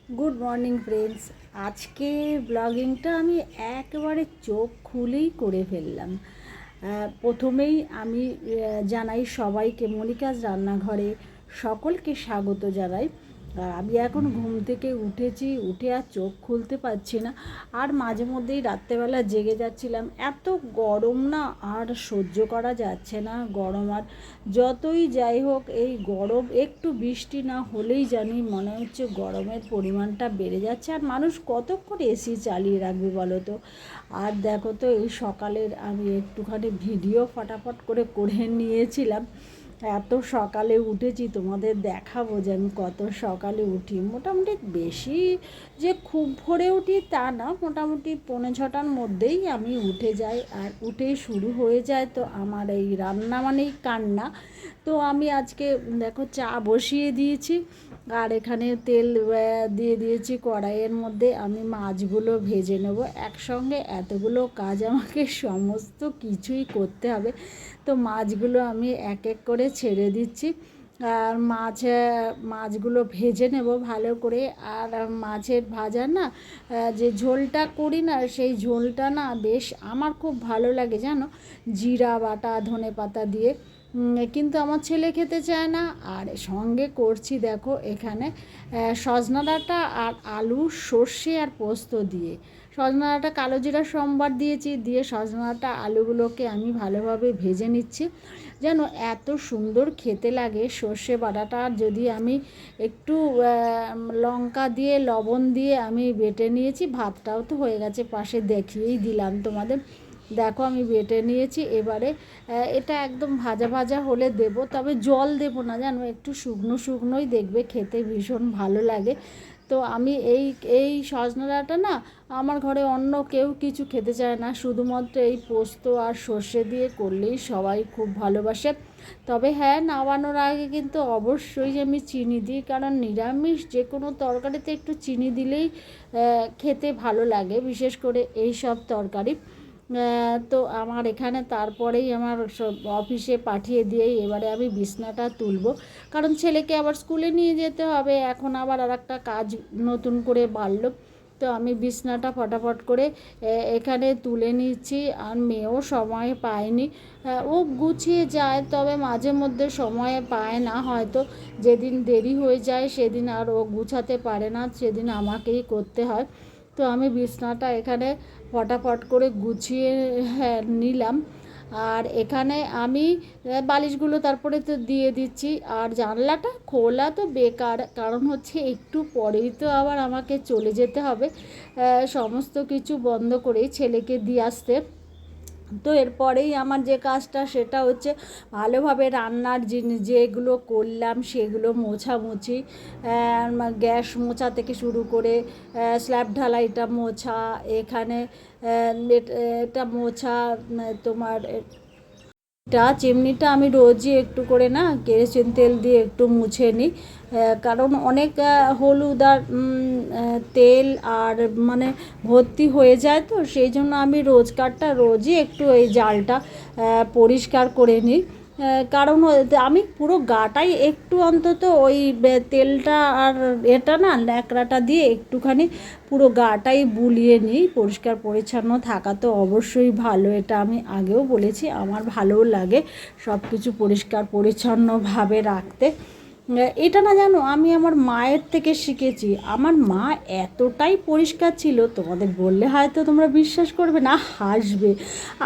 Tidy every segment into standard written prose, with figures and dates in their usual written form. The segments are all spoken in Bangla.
Good morning friends. আজকে ব্লগিংটা আমি একেবারে চোখ খুলেই করে ফেললাম। প্রথমেই আমি জানাই সবাইকে মনিকাজ রান্নাঘরে সকলকে স্বাগত জানাই। আর আমি এখন ঘুম থেকে উঠেছি, উঠে আর চোখ খুলতে পারছি না। আর মাঝে মধ্যেই রাত্রেবেলা জেগে যাচ্ছিলাম, এত গরম না আর সহ্য করা যাচ্ছে না গরম। আর যতই যাই হোক, এই গরম একটু বৃষ্টি না হলেই জানি মনে হচ্ছে গরমের পরিমাণটা বেড়ে যাচ্ছে। আর মানুষ কতক্ষণ এসি চালিয়ে রাখবে বলো তো। আর দেখো তো, এই সকালের আমি একটুখানি ভিডিও ফটাফট করে করে নিয়েছিলাম। এত সকালে উঠেছি, তোমাদের দেখাবো যে আমি কত সকালে উঠি। মোটামুটি বেশি যে খুব ভোরে উঠি তা না, মোটামুটি 5:45টার মধ্যেই আমি উঠে যাই। আর উঠেই শুরু হয়ে যায় তো আমার এই রান্না মানেই কান্না। তো আমি আজকে দেখো চা বসিয়ে দিয়েছি, আর এখানে তেল দিয়ে দিয়েছি কড়াইয়ের মধ্যে। আমি মাছগুলো ভেজে নেব একসঙ্গে, এতগুলো কাজ আমাকে সমস্ত কিছুই করতে হবে। তো মাছগুলো আমি এক এক করে ছেড়ে দিচ্ছি, আর মাছগুলো ভেজে নেব ভালো করে। আর মাছের ভাজা না, যে ঝোলটা করি না, সেই ঝোলটা না বেশ আমার খুব ভালো লাগে জানো, জিরা বাটা ধনে পাতা দিয়ে। কিন্তু আমার ছেলে খেতে চায় না। আর সঙ্গে করছি দেখো এখানে সজনা ডাঁটা আর আলু, সর্ষে আর পোস্ত দিয়ে। সজনা ডাঁটা কালো জিরা সম্বার দিয়েছি, দিয়ে সজনা ডাঁটা আলুগুলোকে আমি ভালোভাবে ভেজে নিচ্ছি। যেন এত সুন্দর খেতে লাগে সর্ষে বাটাটা। যদি আমি একটু লঙ্কা দিয়ে লবণ দিয়ে আমি বেটে নিয়েছি, ভাতটাও তো হয়ে গেছে পাশে, দেখিয়েই দিলাম তোমাদের। দেখো আমি বেটে নিয়েছি। এবারে এটা একদম ভাজা ভাজা হলে দেব, তবে জল দেব না জানো, একটু শুকনো শুকনোই, দেখবে খেতে ভীষণ ভালো লাগে। তো আমি এই এই সজনা ডাঁটা না, আমার ঘরে অন্য কেউ কিছু খেতে চায় না, শুধুমাত্র এই পোস্ত আর সর্ষে দিয়ে করলেই সবাই খুব ভালোবাসে। তবে হ্যাঁ, নামানোর আগে কিন্তু অবশ্যই আমি চিনি দিই, কারণ নিরামিষ যে কোনো তরকারিতে একটু চিনি দিলেই খেতে ভালো লাগে, বিশেষ করে এই সব তরকারি। তো আমার এখানে তারপরেই আমার সব অফিসে পাঠিয়ে দিয়েই এবারে আমি বিছনাটা তুলব, কারণ ছেলেকে আবার স্কুলে নিয়ে যেতে হবে। এখন আবার আর একটা কাজ নতুন করে বাড়লো। তো আমি বিছনাটা ফটাফট করে এখানে তুলে নিচ্ছি। আর মেয়েও সময় পায়নি, ও গুছিয়ে যায়, তবে মাঝে মধ্যে সময় পায় না, হয়তো যেদিন দেরি হয়ে যায় সেদিন আর ও গুছাতে পারে না, সেদিন আমাকেই করতে হয়। তো আমি বিছনাটা এখানে ফটাফট করে গুছিয়ে নিলাম। আর এখানে আমি বালিশগুলো তারপরে তো দিয়ে দিচ্ছি। আর জানলাটা খোলা তো বেকার, কারণ হচ্ছে একটু পরেই তো আবার আমাকে চলে যেতে হবে সমস্ত কিছু বন্ধ করেই ছেলেকে দিয়ে আসতে। তো এরপরেই আমার যে কাজটা সেটা হচ্ছে ভালোভাবে রান্নার জিনিস যেগুলো করলাম সেগুলো মোছামুছি, গ্যাস মোছা থেকে শুরু করে স্ল্যাব ঢালাইটা মোছা, এখানে এটা মোছা, তোমার চিমনিটা আমি রোজই একটু করে না কেরোসিন তেল দিয়ে একটু মুছে নিই, কারণ অনেক হলুদ আর তেল আর মানে ভর্তি হয়ে যায়, তো সেই জন্য আমি রোজই একটু এই জালটা পরিষ্কার করে নিই। কারণ আমি পুরো গাটাই একটু অন্তত ওই তেলটা আর এটা না ন্যাকড়াটা দিয়ে একটুখানি পুরো গাটাই বুলিয়ে নিই। পরিষ্কার পরিচ্ছন্ন থাকা তো অবশ্যই ভালো, এটা আমি আগেও বলেছি, আমার ভালোও লাগে সব কিছু পরিষ্কার পরিচ্ছন্নভাবে রাখতে। এটা না জানো, আমি আমার মায়ের থেকে শিখেছি। আমার মা এতটাই পরিষ্কার ছিল, তোমাদের বললে হয়তো তোমরা বিশ্বাস করবে না, হাসবে।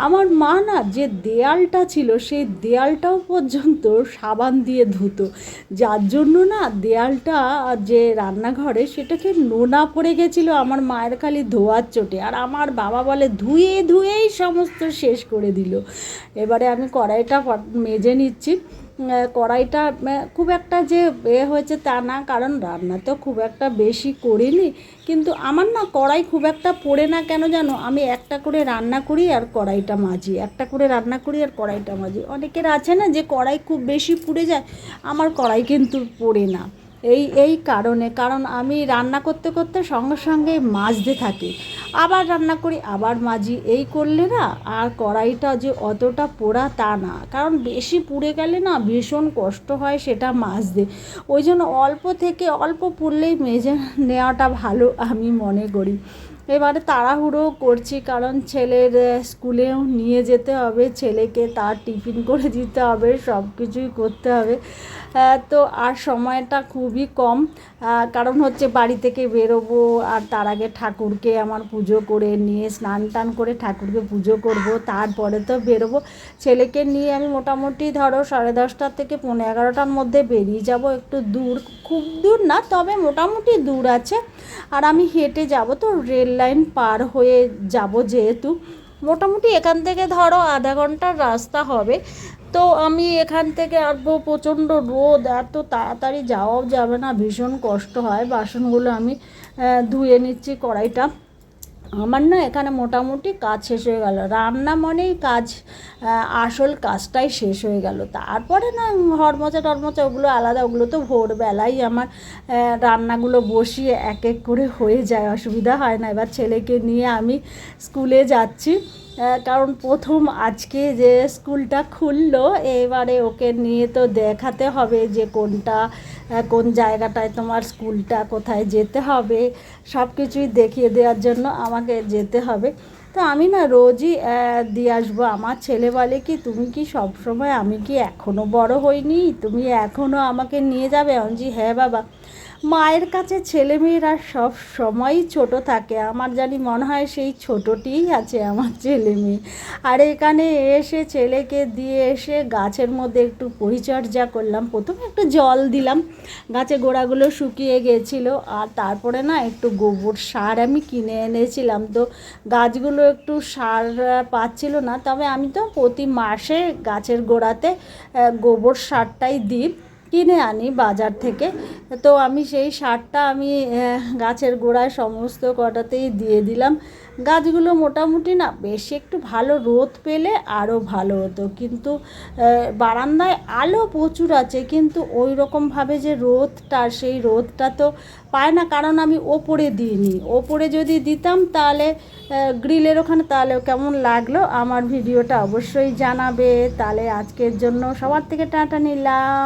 আমার মা না, যে দেয়ালটা ছিল সেই দেয়ালটাও পর্যন্ত সাবান দিয়ে ধুতো, যার জন্য না দেয়ালটা যে রান্নাঘরে সেটাকে নোনা পড়ে গেছিলো আমার মায়ের খালি ধোয়ার চোটে। আর আমার বাবা বলে ধুয়ে ধুয়েই সমস্ত শেষ করে দিল। এবারে আমি কড়াইটা মেজে নিচ্ছি। কড়াইটা খুব একটা যে হয়েছে তা না, কারণ রান্না তো খুব একটা বেশি করিনি, কিন্তু আমার না কড়াই খুব একটা পড়ে না কেন জানো, আমি একটা করে রান্না করি আর কড়াইটা মাজি, একটা করে রান্না করি আর কড়াইটা মাজি। অনেকের আছে না যে কড়াই খুব বেশি পুড়ে যায়, আমার কড়াই কিন্তু পড়ে না। এই কারণে, কারণ আমি রান্না করতে করতে সঙ্গে সঙ্গে মাজতে থাকি, আবার রান্না করি আবার মাজি, এই করলে না আর কড়াইটা যে অতটা পোড়া তা না, কারণ বেশি পুড়ে গেলে না ভীষণ কষ্ট হয় সেটা মাজতে। ওই জন্য অল্প থেকে অল্প পুড়লেই মেজে নেওয়াটা ভালো আমি মনে করি। এবারে তাড়াহুড়ো করছি কারণ ছেলের স্কুলেও নিয়ে যেতে হবে, ছেলেকে তার টিফিন করে দিতে হবে, সব কিছুই করতে হবে। তো আর সময়টা খুবই কম, কারণ হচ্ছে বাড়ি থেকে বেরোবো আর তার আগে ঠাকুরকে আমার পুজো করে নিয়ে স্নান টান করে ঠাকুরকে পুজো করব, তারপরে তো বেরোবো। ছেলেকে নিয়ে আমি মোটামুটি ধরো 10:30 থেকে 11:30টার মধ্যে বেরিয়ে যাব, একটু দূর, খুব দূর না তবে মোটামুটি দূর আছে। আর আমি হেঁটে যাব, তো রেল লাইন পার হয়ে যাব যেহেতু, মোটামুটি এখান থেকে ধরো আধা ঘন্টার রাস্তা হবে। তো আমি এখান থেকে আসবো, প্রচণ্ড রোদ, এত তাড়াতাড়ি যাওয়াও যাবে না, ভীষণ কষ্ট হয়। বাসনগুলো আমি ধুয়ে নিচ্ছি, কড়াইটা আমার না এখানে মোটামুটি কাজ শেষ হয়ে গেল, রান্না মনেই কাজ, আসল কাজটাই শেষ হয়ে গেল। তারপরে না হরমোচা টরমোচা ওগুলো আলাদা, ওগুলো তো ভোরবেলাই আমার রান্নাগুলো বসিয়ে এক এক করে হয়ে যায়, অসুবিধা হয় না। এবার ছেলেকে নিয়ে আমি স্কুলে যাচ্ছি, কারণ প্রথম আজকে যে স্কুলটা খুললো, এবারে ওকে নিয়ে তো দেখাতে হবে যে কোন জায়গাটায় তোমার স্কুলটা, কোথায় যেতে হবে, সব কিছুই দেখিয়ে দেওয়ার জন্য আমাকে যেতে হবে। তো আমি না রোজই দিয়ে আসবো। আমার ছেলে বলে কি, তুমি কি সব সময়, আমি কি এখনও বড় হইনি, তুমি এখনও আমাকে নিয়ে যাবে? আমি বলছি হ্যাঁ বাবা, মায়ের কাছে ছেলেমেয়েরা সব সময়ই ছোট থাকে, আমার জানি মনে হয় সেই ছোটটিই আছে আমার ছেলে মেয়ে। আর এখানে এসে ছেলেকে দিয়ে এসে গাছের মধ্যে একটু পরিচর্যা করলাম, প্রথমে একটু জল দিলাম, গাছের গোড়াগুলো শুকিয়ে গেছিলো, আর তারপরে না একটু গোবর সার আমি কিনে এনেছিলাম। তো গাছগুলো একটু সার পাচ্ছিল না, তবে আমি তো প্রতি মাসে গাছের গোড়াতে গোবর সারটাই দিই, কিনে আনি বাজার থেকে। তো আমি সেই সারটা আমি গাছের গোড়ায় সমস্ত কটাতেই দিয়ে দিলাম। গাছগুলো মোটামুটি না বেশি একটু ভালো রোদ পেলে আরও ভালো হতো, কিন্তু বারান্দায় আলো প্রচুর আছে, কিন্তু ওই রকমভাবে যে রোদটা, সেই রোদটা তো পায় না, কারণ আমি ওপরে দিইনি। ওপরে যদি দিতাম তাহলে গ্রিলের ওখানে, তাহলে কেমন লাগলো আমার ভিডিওটা অবশ্যই জানাবে। তাহলে আজকের জন্য সবার থেকে টাটা নিলাম।